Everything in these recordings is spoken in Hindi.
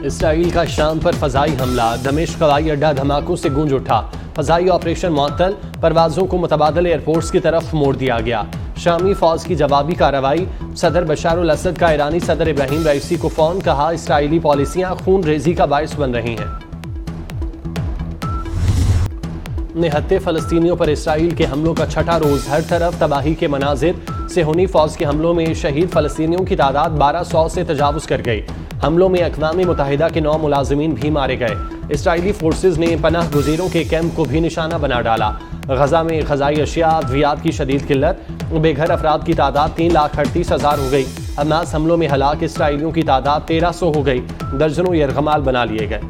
इसराइल का शाम पर फजाई हमला, दमिश्क हवाई अड्डा धमाकों से गूंज उठा। फजाई ऑपरेशन मुअत्तल, परवाजों को मुतबादल एयरपोर्ट्स की तरफ मोड़ दिया गया। शामी फौज की जवाबी कार्रवाई, सदर बशार अल असद का ईरानी सदर इब्राहिम रईसी को फोन, कहा इसराइली पॉलिसियां खून रेजी का बायस बन रही हैं। निहत्ते फलस्तीनियों पर इसराइल के हमलों का छठा रोज, हर तरफ तबाही के मनाजिर। सेहूनी फौज के हमलों में शहीद फलस्तीनियों की तादाद 1200 से तजावुज कर गई। हमलों में अक़वाम मुत्तहिदा के 9 मुलाजिमीन भी मारे गए। इसराइली फोर्सेज ने पनाह गुज़ीरों के कैंप को भी निशाना बना डाला। गजा में ग़ज़ाई अशिया अद्वियात की शदीद किल्लत, बेघर अफराद की तादाद 3,38,000 हो गई। हमास हमलों में हलाक इसराइलियों की तादाद 1300 हो गई। दर्जनों यरगमाल बना लिए गए।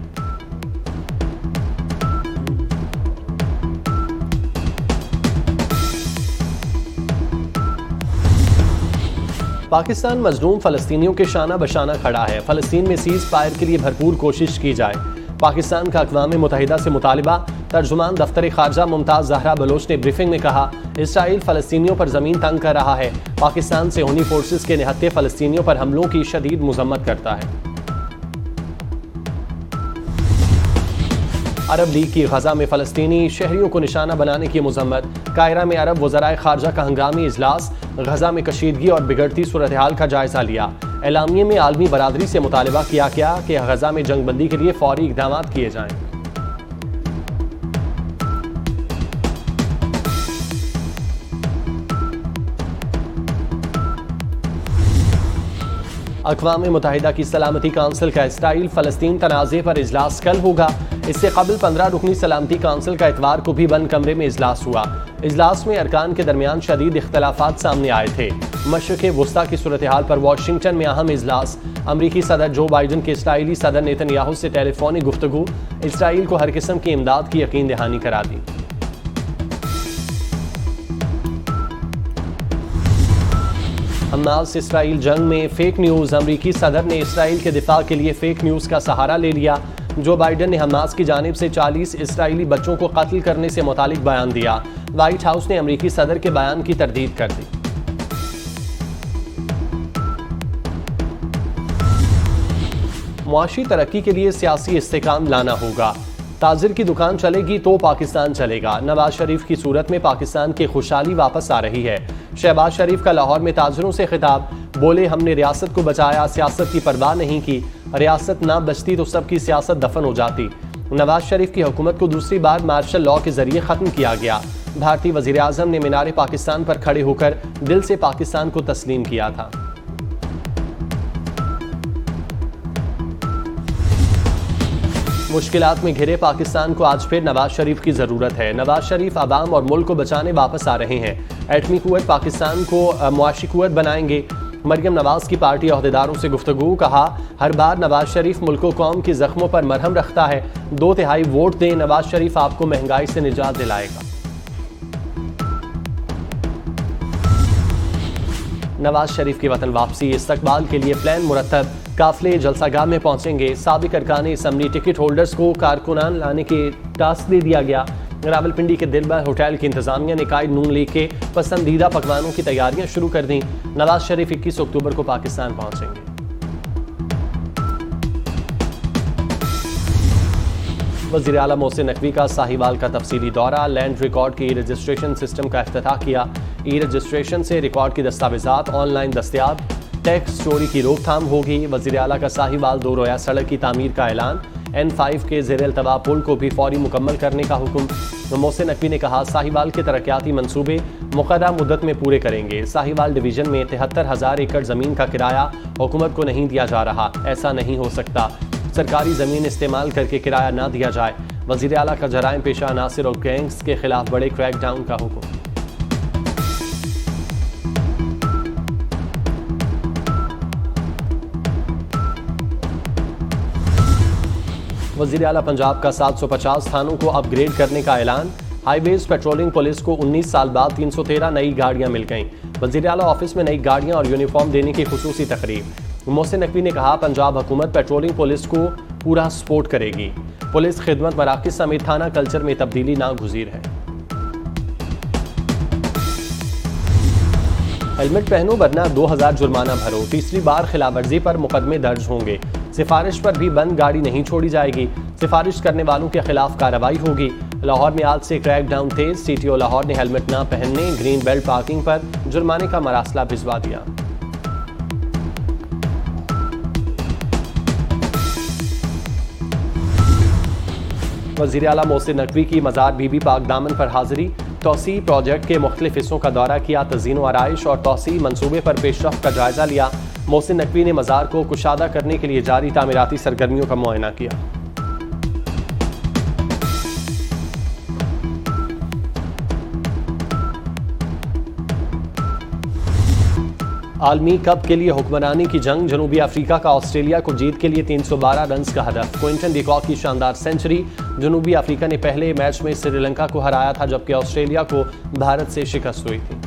पाकिस्तान मजलूम फलस्तीनियों के शाना बशाना खड़ा है। फलस्तीन में सीज फायर के लिए भरपूर कोशिश की जाए। पाकिस्तान का अक़वाम मुत्तहिदा से मुतालिबा। तर्जुमान दफ्तर खारजा मुमताज़ ज़हरा बलोच ने ब्रीफिंग में कहा, इसराइल फलस्तीनियों पर ज़मीन तंग कर रहा है। पाकिस्तान सेहूनी फोर्सेस के निहत्ते फलस्तीनियों पर हमलों की शदीद मज़म्मत करता है। अरब लीग की गजा में फलस्तीनी शहरियों को निशाना बनाने की मज़म्मत। कायरा में अरब वज़राए खारजा का हंगामी इजलास, गजा में कशीदगी और बिगड़ती सूरत हाल का जायजा लिया। एलामिये में आलमी बरादरी से मुतालबा किया गया कि गजा में जंगबंदी के लिए फौरी इक़दाम किए जाएं। अक़वाम मुत्तहिदा की सलामती काउंसिल का इसराइल फ़लस्तीन तनाज़े पर इजलास कल होगा। इससे कबल 15 रुकनी सलामती काउंसिल का इतवार को भी बंद कमरे में इजलास हुआ। इजलास में अरकान के दरमियान शदीद इख्तलाफात सामने आए थे। मशरिक़ वुस्ता की सूरत हाल पर वाशिंगटन में अहम इजलास। अमरीकी सदर जो बाइडन के इसराइली सदर नेतन्याहू से टेलीफोनिक गुफ्तगू, इसराइल को हर किस्म की इमदाद की यकीन दहानी करा दी। हमास इसराइल जंग में फेक न्यूज़, अमरीकी सदर ने इसराइल के दिफा के लिए फेक न्यूज़ का सहारा ले लिया। जो बाइडन ने हमास की जानिब से 40 इसराइली बच्चों को कत्ल करने से मुतालिक बयान दिया। व्हाइट हाउस ने अमरीकी सदर के बयान की तरदीद कर दी। मुआशी तरक्की के लिए सियासी इस्तेकाम लाना होगा। ताजिर की दुकान चलेगी तो पाकिस्तान चलेगा। नवाज शरीफ की सूरत में पाकिस्तान की खुशहाली वापस आ रही है। शहबाज शरीफ का लाहौर में ताजिरों से खिताब, बोले हमने रियासत को बचाया, सियासत की परवाह नहीं की। रियासत ना बचती तो सबकी सियासत दफन हो जाती। नवाज शरीफ की हुकूमत को दूसरी बार मार्शल लॉ के जरिए खत्म किया गया। भारतीय वजीर आजम ने मीनार पाकिस्तान पर खड़े होकर दिल से पाकिस्तान को तस्लीम किया था। मुश्किलात में घिरे पाकिस्तान को आज फिर नवाज शरीफ की जरूरत है। नवाज शरीफ आवाम और मुल्क को बचाने वापस आ रहे हैं। एटमी कुव्वत पाकिस्तान को मुआशी कुव्वत बनाएंगे। मरियम नवाज की पार्टी अहदेदारों से गुफ्तगू, कहा हर बार नवाज शरीफ मुल्क व कौम के जख्मों पर मरहम रखता है। 2/3 वोट दें, नवाज शरीफ आपको महंगाई से निजात दिलाएगा। नवाज शरीफ की वतन वापसी, इस्तकबाल के लिए प्लान मुरतब। काफिले जलसागाह में पहुंचेंगे। साबिक अरकान असम्बली टिकट होल्डर्स को कारकुनान लाने के टास्क दे दिया गया। रावलपिंडी के दिलबर होटल की इंतजामिया ने कायद नून लीग के पसंदीदा पकवानों की तैयारियां शुरू कर दी। नवाज शरीफ 21 अक्टूबर को पाकिस्तान पहुंचेंगे। वज़ीर आला मोहसिन नकवी का साहिवाल का तफसीली दौरा। लैंड रिकॉर्ड के ई रजिस्ट्रेशन सिस्टम का इफ्तिताह किया। ई रजिस्ट्रेशन से रिकॉर्ड की दस्तावेजात ऑनलाइन दस्तियाब। टैक्स चोरी की रोकथाम होगी। वज़ीर आला का साहिवाल 2 रोया सड़क की तामीर का ऐलान। N5 के ज़ेर-ए-अल्तवा पुल को भी फौरी मुकम्मल करने का हुक्म। मोहसिन नकवी ने कहा साहिवाल के तरक्याती मंसूबे मुक़र्ररा मुद्दत में पूरे करेंगे। साहिवाल डिवीज़न में 73,000 एकड़ ज़मीन का किराया हुकूमत को नहीं दिया जा रहा। ऐसा नहीं हो सकता। सरकारी ज़मीन इस्तेमाल करके किराया ना दिया जाए। वज़ीर आला का जराइम पेशा अनासिर और गैंग्स के खिलाफ बड़े क्रैकडाउन का हुक्म। वज़ीर आला पंजाब का 750 थानों को अपग्रेड करने का ऐलान। हाईवेज पेट्रोलिंग पुलिस को 19 साल बाद 313 नई गाड़ियां मिल गईं। वज़ीर आला ऑफिस में नई गाड़ियां और यूनिफॉर्म देने की खुसूसी तकरीब। मोहसिन नकवी ने कहा पंजाब हुकूमत पेट्रोलिंग पुलिस को पूरा सपोर्ट करेगी। पुलिस खिदमत मराकज़ समेत थाना कल्चर में तब्दीली नागुज़ीर है। हेलमेट पहनो वरना 2000 जुर्माना भरो। तीसरी बार खिलाफवर्जी पर मुकदमे दर्ज होंगे। सिफारिश पर भी बंद गाड़ी नहीं छोड़ी जाएगी। सिफारिश करने वालों के खिलाफ कार्रवाई होगी। लाहौर में आज से क्रैकडाउन तेज। सीटीओ लाहौर ने हेलमेट न पहनने, ग्रीन बेल्ट पार्किंग पर जुर्माने का मरासला भिजवा दिया। वज़ीर आला मोहसिन नकवी की मज़ार बीबी पाक दामन पर हाजिरी। तौसी प्रोजेक्ट के मुख्तलिफ हिस्सों का दौरा किया। तज़ीन व आराइश और तौसी मनसूबे पर पेशरफ्त का जायजा लिया। मोहसिन नकवी ने मज़ार को कुशादा करने के लिए जारी तामीराती सरगर्मियों का मुआयना किया। आलमी कप के लिए हुक्मरानी की जंग। जनूबी अफ्रीका का ऑस्ट्रेलिया को जीत के लिए 312 रन का हदफ। क्विंटन डिकॉक की शानदार सेंचुरी। जनूबी अफ्रीका ने पहले मैच में श्रीलंका को हराया था, जबकि ऑस्ट्रेलिया को भारत से शिकस्त हुई थी।